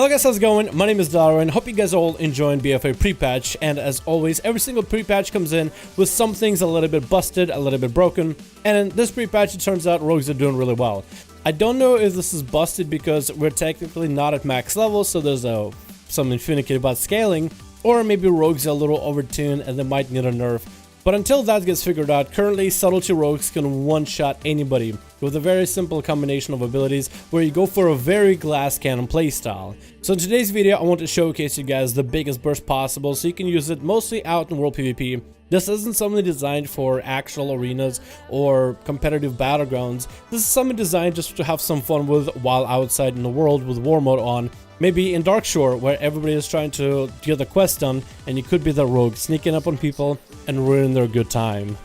Hello guys, how's it going? My name is Darwin. Hope you guys are all enjoying BFA pre-patch, and as always, every single pre-patch comes in with some things a little bit busted, a little bit broken, and in this pre-patch it turns out rogues are doing really well. I don't know if this is busted because we're technically not at max level, so there's something finicky about scaling, or maybe rogues are a little overtuned and they might need a nerf. But until that gets figured out, currently Subtlety rogues can one-shot anybody with a very simple combination of abilities where you go for a very glass cannon playstyle. So in today's video, I want to showcase you guys the biggest burst possible so you can use it mostly out in world PvP. This isn't something designed for actual arenas or competitive battlegrounds. This is something designed just to have some fun with while outside in the world with war mode on. Maybe in Darkshore, where everybody is trying to get the quest done, and you could be the rogue sneaking up on people and ruin their good time.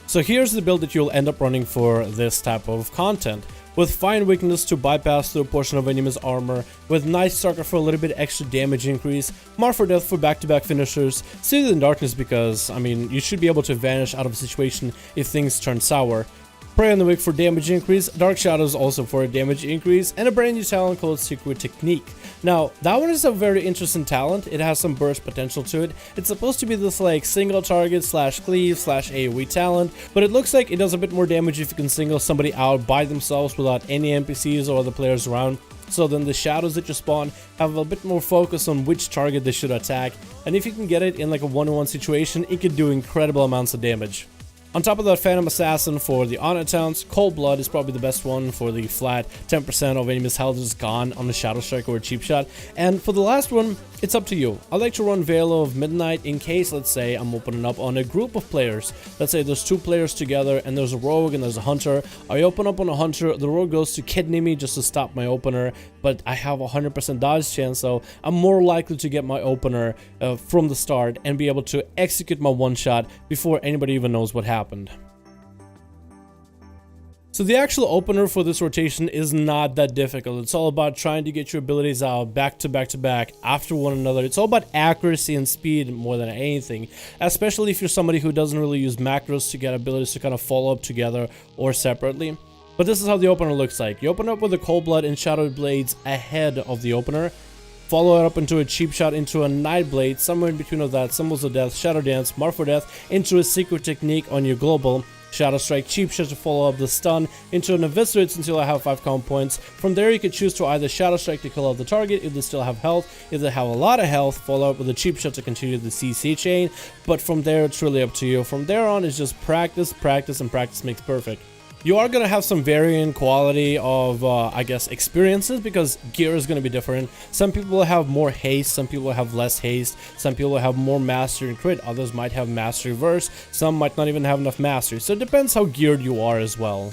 So here's the build that you'll end up running for this type of content. With fine weakness to bypass through a portion of enemy's armor, with nice sucker for a little bit extra damage increase, Mar for death for back-to-back finishers, Sealed in Darkness because, I mean, you should be able to vanish out of a situation if things turn sour. Prey on the Wick for damage increase, Dark Shadows also for a damage increase, and a brand new talent called Secret Technique. Now, that one is a very interesting talent. It has some burst potential to it. It's supposed to be this like single target slash cleave slash AoE talent, but it looks like it does a bit more damage if you can single somebody out by themselves without any NPCs or other players around. So then the shadows that you spawn have a bit more focus on which target they should attack, and if you can get it in like a one-on-one situation, it could do incredible amounts of damage. On top of that, Phantom Assassin for the honor towns, Cold Blood is probably the best one for the flat 10% of enemy's health is gone on the Shadowstrike or a cheap shot. And for the last one, it's up to you. I like to run Veil of Midnight in case, let's say, I'm opening up on a group of players. Let's say there's two players together and there's a rogue and there's a hunter. I open up on a hunter, the rogue goes to kidney me just to stop my opener, but I have a 100% dodge chance, so I'm more likely to get my opener from the start and be able to execute my one shot before anybody even knows what happened. So the actual opener for this rotation is not that difficult. It's all about trying to get your abilities out back to back to back after one another. It's all about accuracy and speed more than anything, especially if you're somebody who doesn't really use macros to get abilities to kind of follow up together or separately. But this is how the opener looks like. You open up with the Cold Blood and Shadow Blades ahead of the opener. Follow it up into a cheap shot into a Nightblade, somewhere in between of that, Symbols of Death, Shadow Dance, Mar for Death, into a Secret Technique on your global, Shadowstrike, cheap shot to follow up the stun, into an Eviscerate until I have 5 count points. From there you can choose to either Shadowstrike to kill off the target if they still have health. If they have a lot of health, follow up with a cheap shot to continue the CC chain, but from there it's really up to you. From there on it's just practice, practice, and practice makes perfect. You are going to have some varying quality of, I guess, experiences because gear is going to be different. Some people will have more haste, some people will have less haste, some people will have more mastery and crit, others might have mastery verse, some might not even have enough mastery. So it depends how geared you are as well.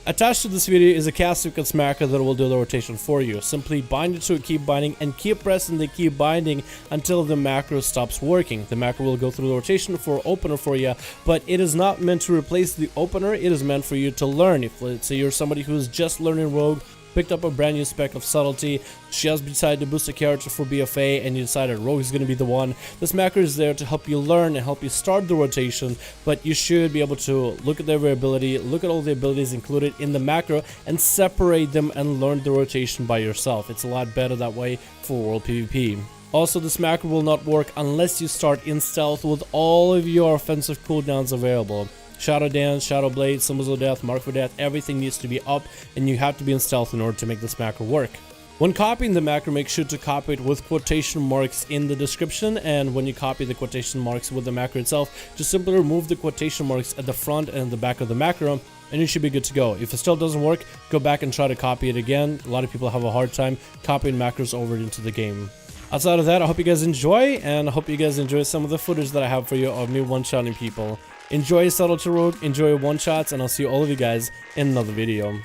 Attached to this video is a castsequence macro that will do the rotation for you. Simply bind it to a keep binding and keep pressing the keep binding until the macro stops working. The macro will go through the rotation for opener for you, but it is not meant to replace the opener. It is meant for you to learn. If let's say you're somebody who's just learning rogue, picked up a brand new spec of Subtlety, just decided to boost a character for BFA, and you decided rogue is going to be the one. This macro is there to help you learn and help you start the rotation, but you should be able to look at their ability, look at all the abilities included in the macro, and separate them and learn the rotation by yourself. It's a lot better that way for world PvP. Also, this macro will not work unless you start in stealth with all of your offensive cooldowns available. Shadow Dance, Shadow Blade, Symbols of Death, Mark for Death, everything needs to be up, and you have to be in stealth in order to make this macro work. When copying the macro, make sure to copy it with quotation marks in the description, and when you copy the quotation marks with the macro itself, just simply remove the quotation marks at the front and the back of the macro, and you should be good to go. If it still doesn't work, go back and try to copy it again. A lot of people have a hard time copying macros over into the game. Outside of that, I hope you guys enjoy, and I hope you guys enjoy some of the footage that I have for you of me one-shotting people. Enjoy Subtlety rogue, enjoy one-shots, and I'll see all of you guys in another video.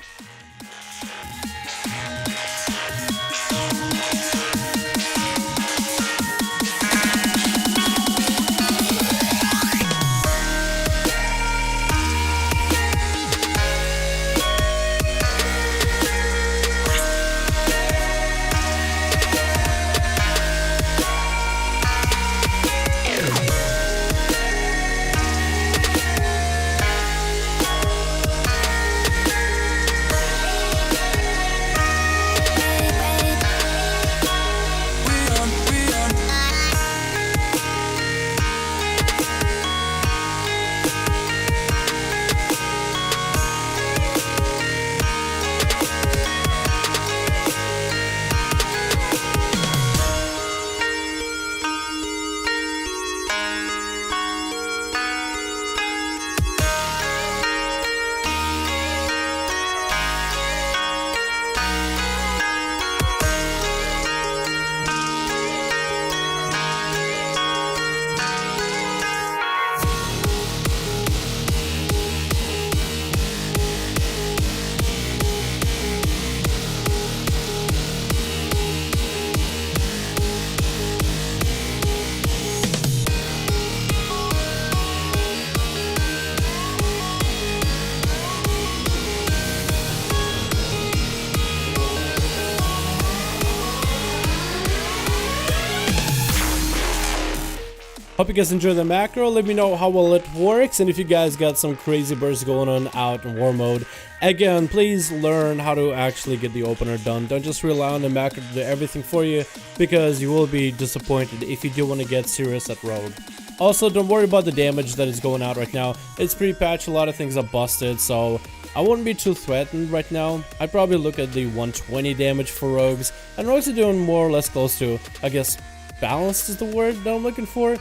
Hope you guys enjoy the macro. Let me know how well it works, and if you guys got some crazy bursts going on out in war mode. Again, please learn how to actually get the opener done. Don't just rely on the macro to do everything for you, because you will be disappointed if you do want to get serious at rogue. Also, don't worry about the damage that is going out right now. It's pre-patch, a lot of things are busted, so I wouldn't be too threatened right now. I'd probably look at the 120 damage for rogues, and rogues are doing more or less close to, I guess, balanced is the word that I'm looking for.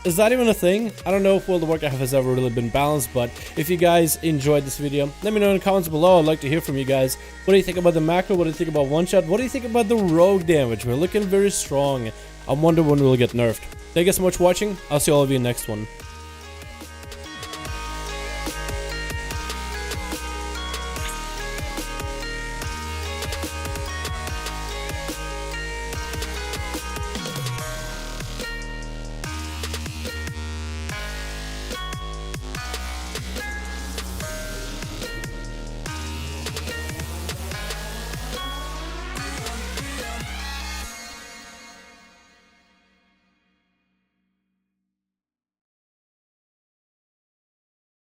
Is that even a thing? I don't know if World of Warcraft has ever really been balanced, but if you guys enjoyed this video, let me know in the comments below. I'd like to hear from you guys. What do you think about the macro? What do you think about one-shot? What do you think about the rogue damage? We're looking very strong. I wonder when we'll get nerfed. Thank you guys so much for watching. I'll see all of you in the next one.